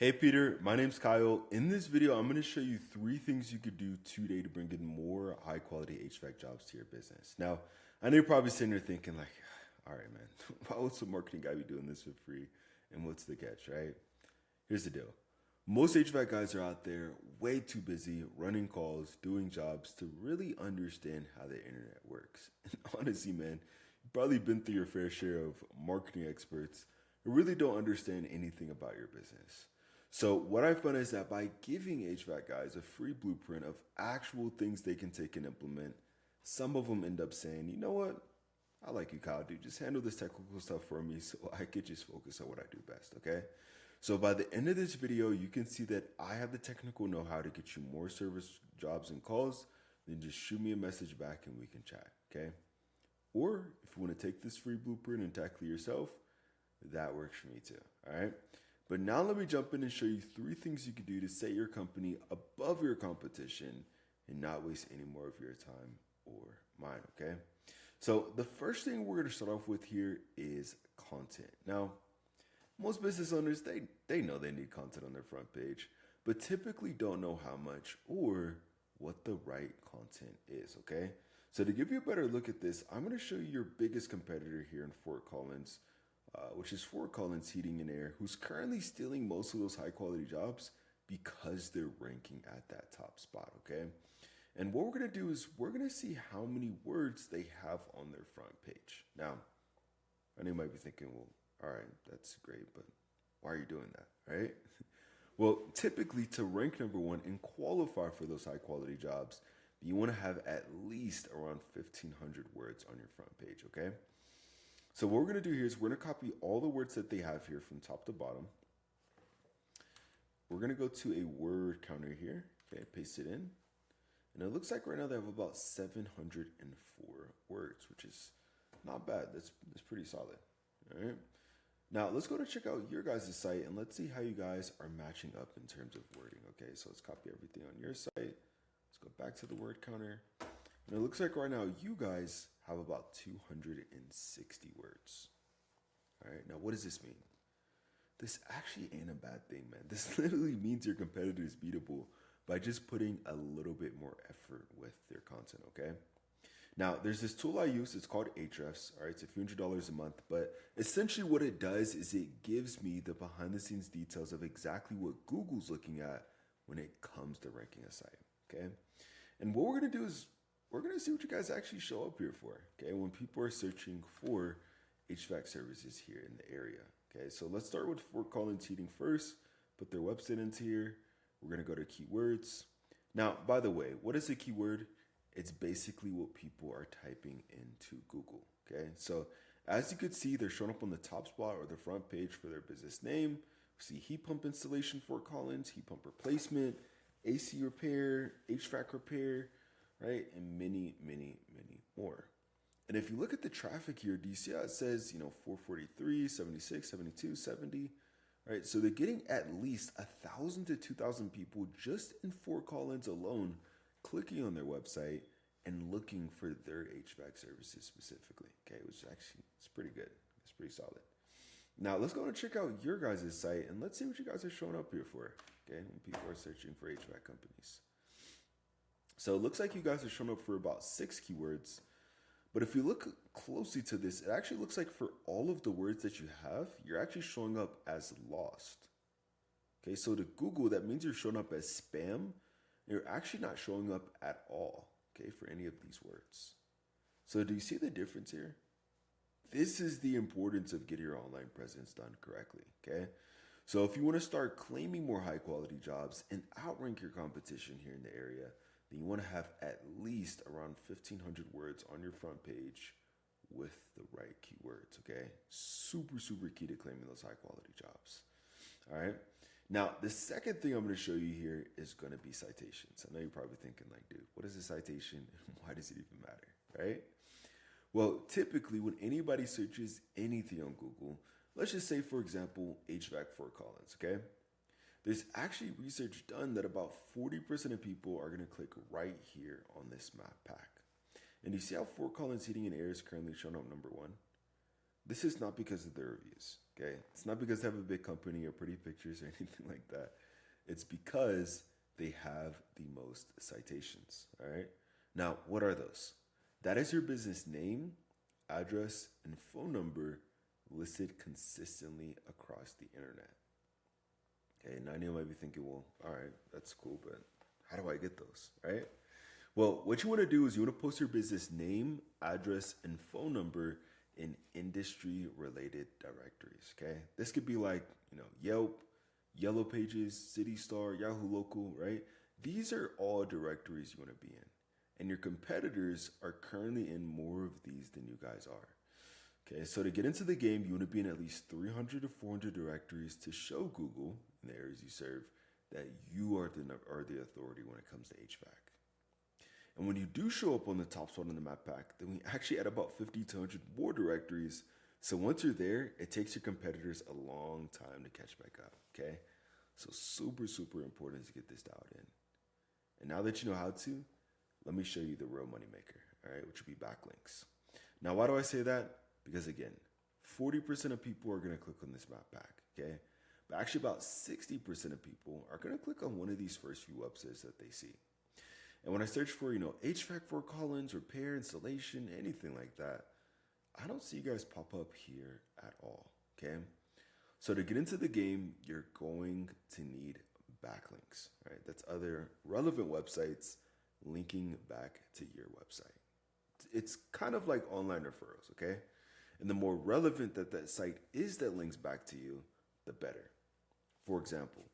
Hey Peter, my name's Kyle. In this video, I'm going to show you three things you could do today to bring in more high quality HVAC jobs to your business. Now, I know you're probably sitting there thinking like, all right, man, why would some marketing guy be doing this for free? And what's the catch, right? Here's the deal. Most HVAC guys are out there way too busy running calls, doing jobs to really understand how the internet works. And honestly, man, you've probably been through your fair share of marketing experts who really don't understand anything about your business. So what I found is that by giving HVAC guys a free blueprint of actual things they can take and implement, some of them end up saying, you know what? I like you, Kyle, dude. Just handle this technical stuff for me so I could just focus on what I do best, okay? So by the end of this video, you can see that I have the technical know-how to get you more service jobs and calls. Then just shoot me a message back and we can chat, okay? Or if you want to take this free blueprint and tackle it yourself, that works for me too, all right? But now let me jump in and show you three things you can do to set your company above your competition and not waste any more of your time or mine, okay? So the first thing we're going to start off with here is content. Now, most business owners, they know they need content on their front page, but typically don't know how much or what the right content is, okay? So to give you a better look at this, I'm going to show you your biggest competitor here in Fort Collins, which is Fort Collins Heating and Air, who's currently stealing most of those high quality jobs because they're ranking at that top spot, okay? And what we're gonna do is we're gonna see how many words they have on their front page. Now, I know you might be thinking, well, all right, that's great, but why are you doing that, right? Well, typically to rank number one and qualify for those high quality jobs, you wanna have at least around 1,500 words on your front page, okay? So what we're going to do here is we're going to copy all the words that they have here from top to bottom. We're going to go to a word counter here. Okay, paste it in. And it looks like right now they have about 704 words, which is not bad. That's pretty solid. All right. Now let's go to check out your guys' site and let's see how you guys are matching up in terms of wording. Okay, so let's copy everything on your site. Let's go back to the word counter. And it looks like right now you guys have about 260 words. All right, now what does this mean? This actually ain't a bad thing, man. This literally means your competitor is beatable by just putting a little bit more effort with their content, okay? Now, there's this tool I use. It's called Ahrefs. All right, it's a few $100s a month, but essentially what it does is it gives me the behind the scenes details of exactly what Google's looking at when it comes to ranking a site, okay? And what we're gonna do is we're going to see what you guys actually show up here for, okay, when people are searching for HVAC services here in the area, okay? So let's start with Fort Collins Heating first, put their website into here. We're going to go to keywords. Now, by the way, what is a keyword? It's basically what people are typing into Google, okay? So as you can see, they're showing up on the top spot or the front page for their business name. We see heat pump installation, Fort Collins, heat pump replacement, AC repair, HVAC repair, right? And many, many, many more. And if you look at the traffic here, do you see how it says, 443, 76, 72, 70, right? So they're getting at least 1,000 to 2,000 people just in Fort Collins alone clicking on their website and looking for their HVAC services specifically, okay? Which actually, it's pretty good. It's pretty solid. Now, let's go and check out your guys' site and let's see what you guys are showing up here for, okay? When people are searching for HVAC companies. So it looks like you guys are showing up for about 6 keywords. But if you look closely to this, it actually looks like for all of the words that you have, you're actually showing up as lost. Okay, so to Google, that means you're showing up as spam. You're actually not showing up at all, okay, for any of these words. So do you see the difference here? This is the importance of getting your online presence done correctly, okay? So if you want to start claiming more high quality jobs and outrank your competition here in the area, then you want to have at least around 1,500 words on your front page with the right keywords, okay? Super, super key to claiming those high quality jobs, all right? Now, the second thing I'm going to show you here is going to be citations. I know you're probably thinking like, dude, what is a citation and why does it even matter, right? Well, typically when anybody searches anything on Google, let's just say, for example, HVAC Fort Collins, okay? There's actually research done that about 40% of people are going to click right here on this map pack. And you see how Fort Collins Heating and Air is currently showing up number one? This is not because of their reviews, okay? It's not because they have a big company or pretty pictures or anything like that. It's because they have the most citations, all right? Now, what are those? That is your business name, address, and phone number listed consistently across the internet. Okay, now you might be thinking, well, all right, that's cool, but how do I get those, right? Well, what you want to do is you want to post your business name, address, and phone number in industry related directories. Okay. This could be like, Yelp, Yellow Pages, City Star, Yahoo Local, right? These are all directories you want to be in. And your competitors are currently in more of these than you guys are. Okay, so to get into the game, you want to be in at least 300 to 400 directories to show Google, in the areas you serve, that you are the authority when it comes to HVAC. And when you do show up on the top spot on the map pack, then we actually add about 50 to 100 more directories. So once you're there, it takes your competitors a long time to catch back up, okay? So super, super important to get this dialed in. And now that you know how to, let me show you the real moneymaker, all right, which would be backlinks. Now, why do I say that? Because again, 40% of people are going to click on this map pack, okay? But actually about 60% of people are going to click on one of these first few websites that they see. And when I search for, HVAC Fort Collins, repair, installation, anything like that, I don't see you guys pop up here at all, okay? So to get into the game, you're going to need backlinks, right? That's other relevant websites linking back to your website. It's kind of like online referrals, okay? And the more relevant that site is that links back to you, the better. For example,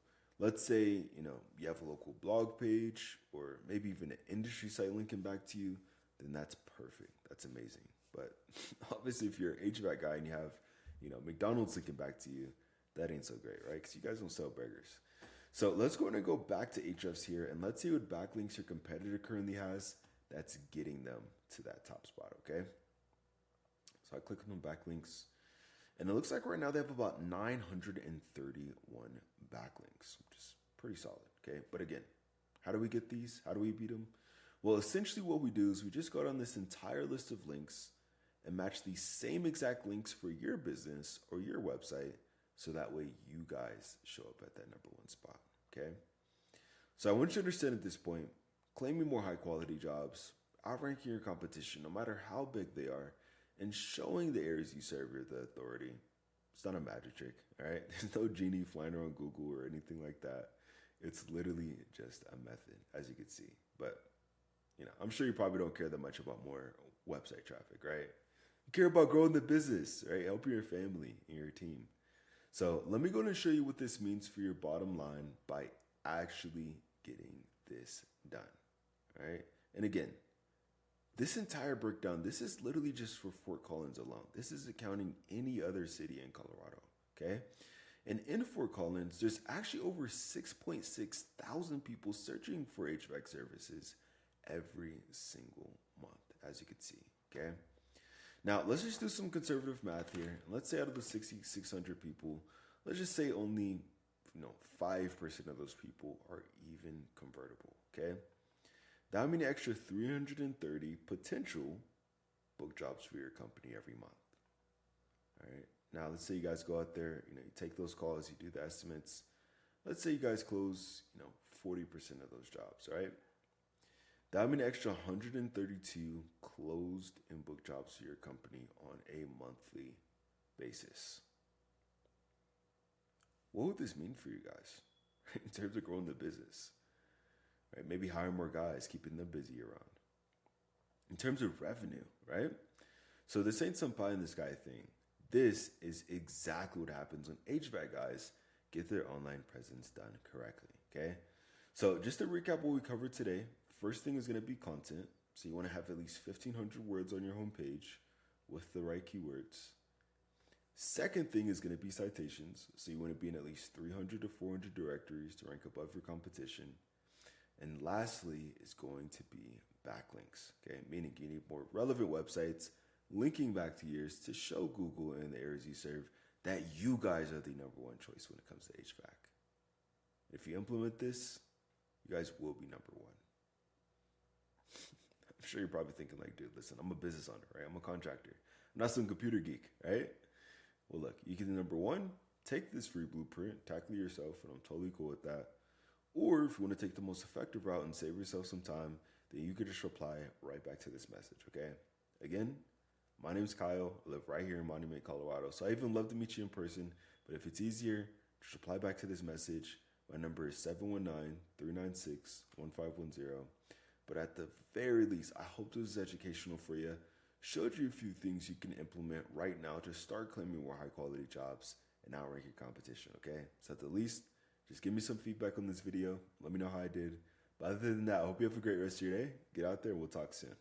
let's say, you have a local blog page or maybe even an industry site linking back to you, then that's perfect. That's amazing. But obviously if you're an HVAC guy and you have, McDonald's linking back to you, that ain't so great, right? Because you guys don't sell burgers. So let's go and go back to Ahrefs here and let's see what backlinks your competitor currently has that's getting them to that top spot, okay? So I click on backlinks. And it looks like right now they have about 931 backlinks, which is pretty solid, okay? But again, how do we get these? How do we beat them? Well, essentially what we do is we just go down this entire list of links and match the same exact links for your business or your website so that way you guys show up at that number one spot, okay? So I want you to understand at this point, claiming more high quality jobs, outranking your competition, no matter how big they are, and showing the areas you serve you're the authority. It's not a magic trick, all right? There's no genie flying around Google or anything like that. It's literally just a method, as you can see. But, I'm sure you probably don't care that much about more website traffic, right? You care about growing the business, right? Helping your family and your team. So let me go and show you what this means for your bottom line by actually getting this done, all right? And again, this entire breakdown, this is literally just for Fort Collins alone. This is accounting any other city in Colorado, okay? And in Fort Collins, there's actually over 6.6 thousand people searching for HVAC services every single month, as you can see, okay? Now, let's just do some conservative math here. Let's say out of the 6,600 people, let's just say only 5% of those people are even convertible, okay? That would mean an extra 330 potential book jobs for your company every month. All right. Now, let's say you guys go out there, you take those calls, you do the estimates. Let's say you guys close, 40% of those jobs, right? That would mean an extra 132 closed and book jobs for your company on a monthly basis. What would this mean for you guys in terms of growing the business? Right? Maybe hire more guys, keeping them busy around. In terms of revenue, right? So this ain't some pie in the sky thing. This is exactly what happens when HVAC guys get their online presence done correctly, okay? So just to recap what we covered today, first thing is going to be content. So you want to have at least 1,500 words on your homepage with the right keywords. Second thing is going to be citations. So you want to be in at least 300 to 400 directories to rank above your competition. And lastly is going to be backlinks, okay? Meaning you need more relevant websites linking back to yours to show Google and the areas you serve that you guys are the number one choice when it comes to HVAC. If you implement this, you guys will be number one. I'm sure you're probably thinking like, dude, listen, I'm a business owner, right? I'm a contractor. I'm not some computer geek, right? Well, look, you can, number one, take this free blueprint, tackle it yourself, and I'm totally cool with that. Or if you want to take the most effective route and save yourself some time, then you could just reply right back to this message, okay? Again, my name's Kyle. I live right here in Monument, Colorado. So I even love to meet you in person, but if it's easier, just reply back to this message. My number is 719-396-1510. But at the very least, I hope this is educational for you. Showed you a few things you can implement right now to start claiming more high quality jobs and outrank your competition, okay? So at the least, just give me some feedback on this video. Let me know how I did. But other than that, I hope you have a great rest of your day. Get out there and we'll talk soon.